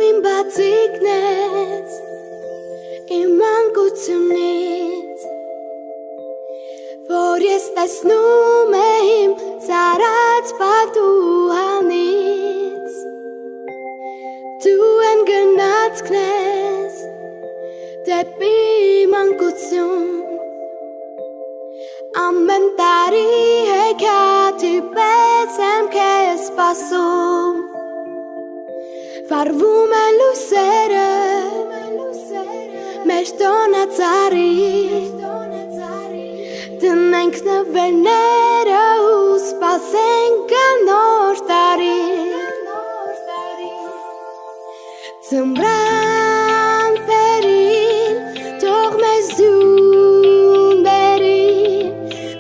իմ բացիկն ես իմ մանկությունից որ ես տեսնում եմ սարած պատուհանից դու են գնացքն ես դեպի մանկություն ամեն տարի հեքիաթի պես եմ քեզ սպասում վառվում են լույսերը մեր տոնածառի դնենք նվերները ու սպասենք նոր տարի Ձմռան պերին թող մեզ ձուն բերի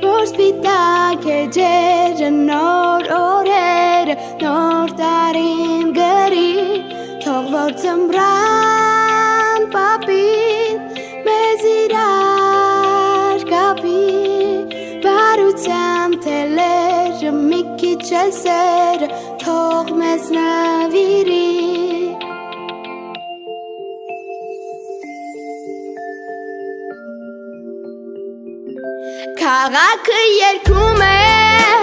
որ սպիտակ էջերը նոր օրերը նոր տարին գրի թող որ ձմռան պապին մեզ իրար կապի բարության թելերը մի քիչ էլ սերը թող մեզ նվիրի Քաղաքը երգում է